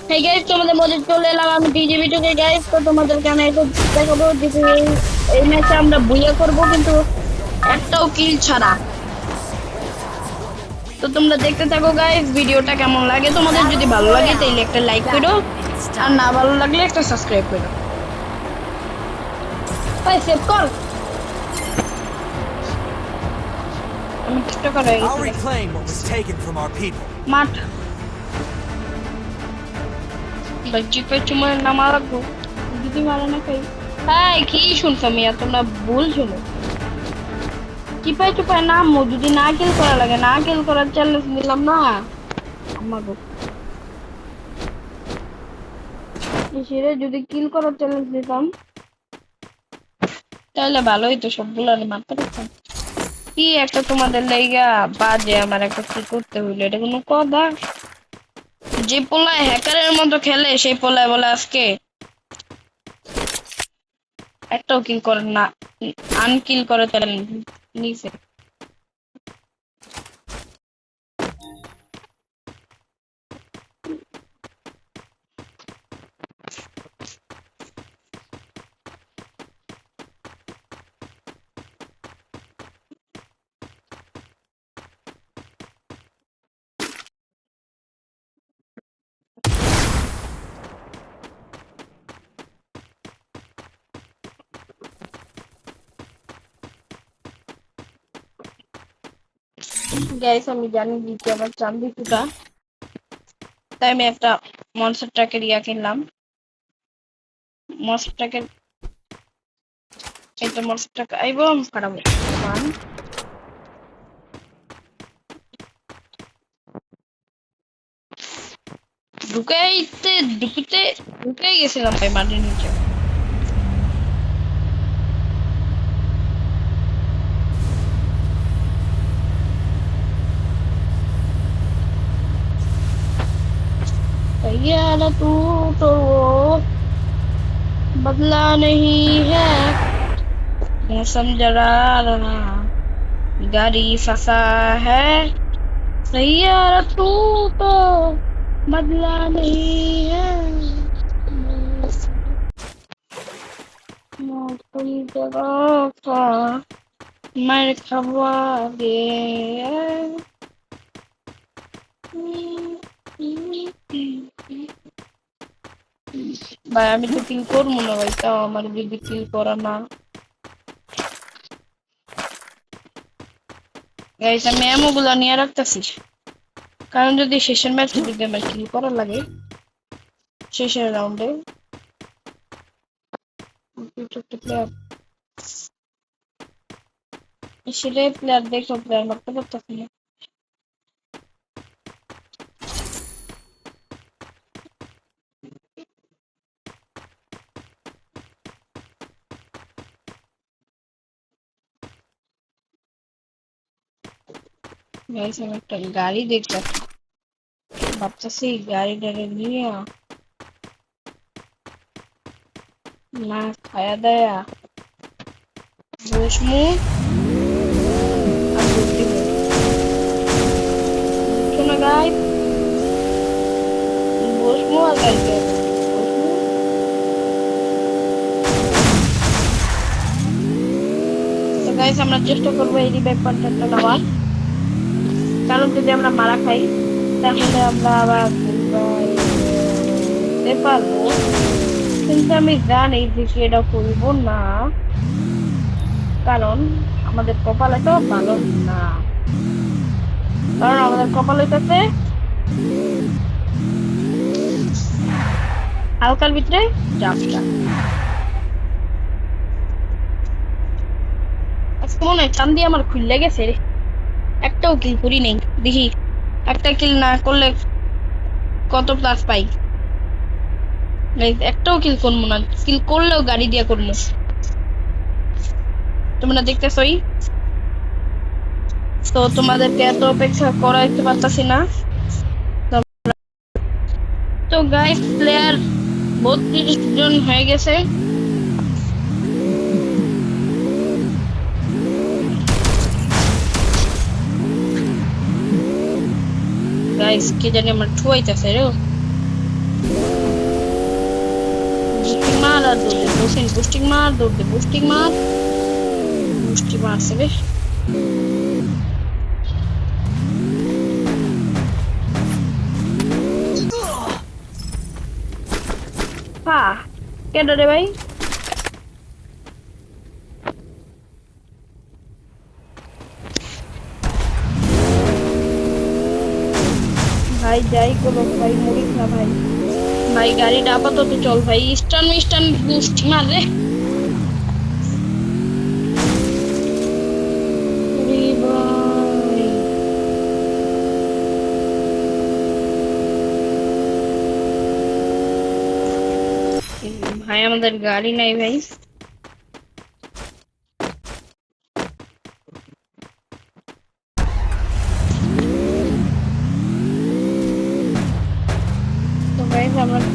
Hey guys, তোমাদের মধ্যে চলে এলাম আমি ডিজিবি টুকে গাইস। তো তোমাদেরকে আমি একটু দেখাবো যে এই ম্যাচে আমরা বুইয়া করব, কিন্তু একটাও কিল ছাড়া। তো তোমরা দেখতে থাকো গাইস, ভিডিওটা কেমন লাগে। তোমাদের যদি Battle ভালো লাগে তাহলে Royale. একটা লাইক করো, Battle in আর না style. ভালো লাগলে একটা সাবস্ক্রাইব করো। ভাই সেভ কর, আমি টিকটকার হয়ে I'll গেছি guys। reclaim what was taken from our people. মাঠ জিপে চুমার নামা রাখবো, যদি মারা না খাই। হ্যাঁ, কি শুনছো মিয়া, তোমরা ভুল শুনো। চিপাই চুপাই নামো, যদি না কিল করা লাগে, না কিল করার চ্যালেঞ্জ নিলাম না আমাকে। সেরে যদি কিল করার চ্যালেঞ্জ নিতাম তাহলে ভালোই তো, সবগুলো মারতে পারতাম। কি একটা তোমাদের লাইগা বাজে আমার একটা কি করতে হইলো, এটা কোনো কথা? যে পোলায় হ্যাকারের মতো খেলে সেই পোলায় বলে আজকে একটাও কিল করে না, আনকিল করে চ্যালেঞ্জ নিছে। গাইস, আমি জানি যে আমার চান্দি ফুটা, তাই আমি একটা মনস্টার ট্রাকের ইয়া কিনলাম। মনস্টার ট্রাকের এটা মনস্টার ট্রাক আইবো, আমি খারাপ মান ঢুকাইতে ঢুকিতে ঢুকাই গেছিলাম ভাই মাটির নিচে। तैयारा तू तो बदला नहीं है, मौसम जरा रहा, गाड़ी फंसा है। तैयारा तू तो बदला नहीं है, मौसम जरा सा मैं खवा दे। ভাই আমি তো কিল করবো না ভাই, তাও আমার যদি কিল করা না। গাইস, আমি এমো গুলা নিয়ে রাখতেছি, কারণ যদি শেষের ম্যাচে যদি আমার কিল করা লাগে, শেষের রাউন্ডে প্লেয়ার সেটাই প্লেয়ার দেখো, প্লেয়ার মারতে পারতেছি না। গাইস, আমি একটা গাড়ি দেখতেছি, ভাবতেছি গাড়িটা নিয়ে না খায়া দেয়া বসমু আর ঘুরতে শোনা গাইস, বসমু আর গাড়িতে তো গাইস, আমরা চেষ্টা করবো এই রিভাইভ পয়েন্টটা নেওয়ার, কারণ যদি আমরা মারা খাই তাহলে আমরা আবার যেতে পারবো। কিন্তু আমি জানি যে সেটা করবো না, কারণ আমাদের কপাল এত ভালো না, কারণ আমাদের কপাল হইতেছে হালকার ভিতরে জাপটা। আজকে মনে হয় চান্দি আমার খুললে গেছে রে, একটাও কিল করি নেই। দেখি একটা কিল না করলে কত প্লাস পাই। একটাও কিল করবো না, কিল করলেও গাড়ি দিয়া করবো। তোমরা দেখতেছই তো, তোমাদেরকে এত অপেক্ষা করাইতে পারতাছি না। তো গাইস, প্লেয়ার 32 জন হয়ে গেছে। গাইস, কে জানি আমার ঠুয়াইতেছে রে। বুস্টিং মার আর দৌড় দে বসেন বুস্টিং মার দৌড় দে বুস্টিং মার বুস্টি মারছে রে হ্যাঁ কেডা রে ভাই ভাই যাই করো ভাই মরিস না ভাই ভাই গাড়িটা আপাতত চল ভাই স্টান মিস্টান বুস্টি মার রে রে ভাই ভাই আমাদের গাড়ি নাই ভাই তো গাইস আমরা আমাকে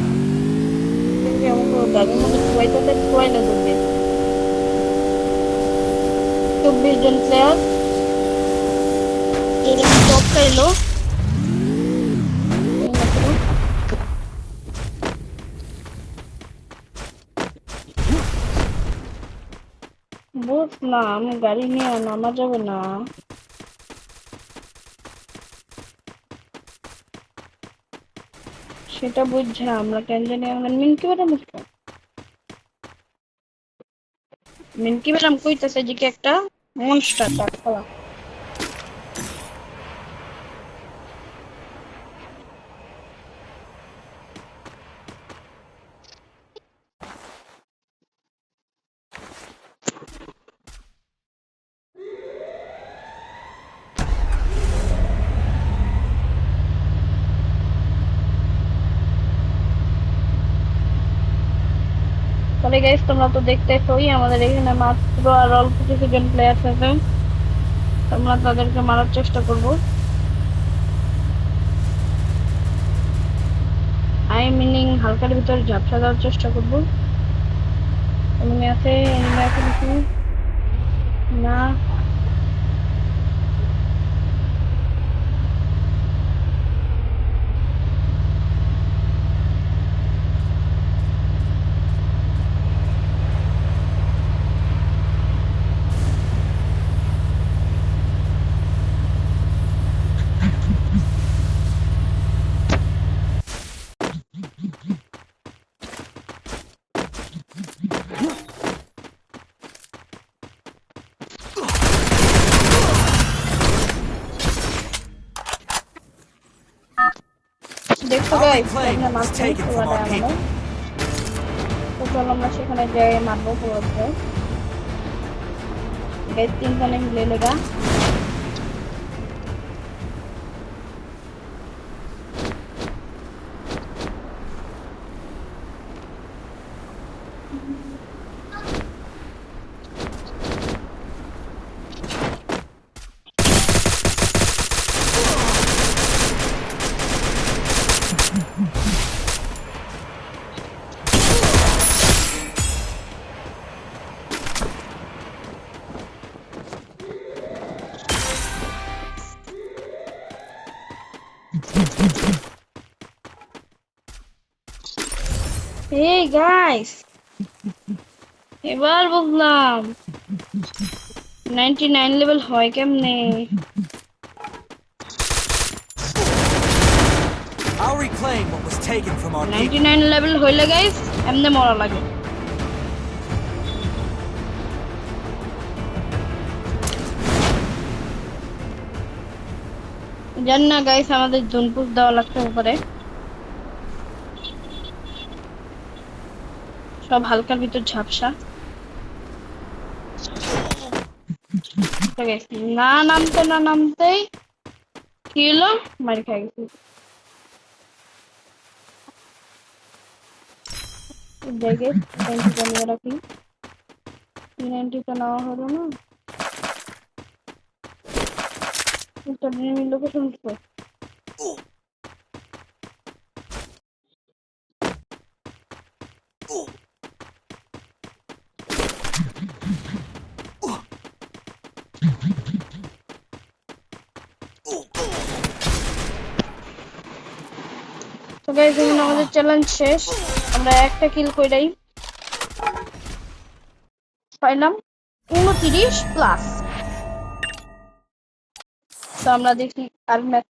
গাড়ির মধ্যে কুয়াইতে কুয়াইলে করবে 24 জন প্লেয়ার এরকম টপ খাইলো বুঝলাম গাড়ি নিয়ে নামা যাবে না সেটা বুঝছি আমরা কেন জানি আমরা মিনকি ম্যাডাম কইতাছে যে কি একটা মনস্টার ডাক খাওয়া তাহলে গাইস তোমরা তো দেখতেছোই আমাদের এখানে মাত্র আর অল্প কিছুজন প্লেয়ার আছে আমরা তাদেরকে মারার চেষ্টা করব আই মিনিং হালকার ভিতরে ঝাপসা দেওয়ার চেষ্টা করব এনিমি আছে কিছু না দেখো Our গাইস reclaim আমরা was মারছি taken from পুরোটা our আমাদের people. তো চলো আমরা সেখানে যাই মারবো পুরোটা গাইস তিনজনে মিলে লেগা এই গাইস এবার বুঝলাম 99 লেভেল হয় কেমনে I'll reclaim what was taken from our people. 99 level হইলে গাইস এমনে মরা লাগে জানি না গাইস আমাদের জোনপুশ দেওয়া লাগতে পারে সব হালকার ভিতর ঝাপসা না নামতেই কি হলো মার খাই গেছি দেখে 90 টা নিয়ে রাখি 90 টা নেওয়া হলো না এটা নিয়ে লোকেশন তো তো গাইস এখন আমাদের চ্যালেঞ্জ শেষ, আমরা একটা কিল কইরাই পাইলাম 29 প্লাস। তো আমরা দেখি আর ম্যাচ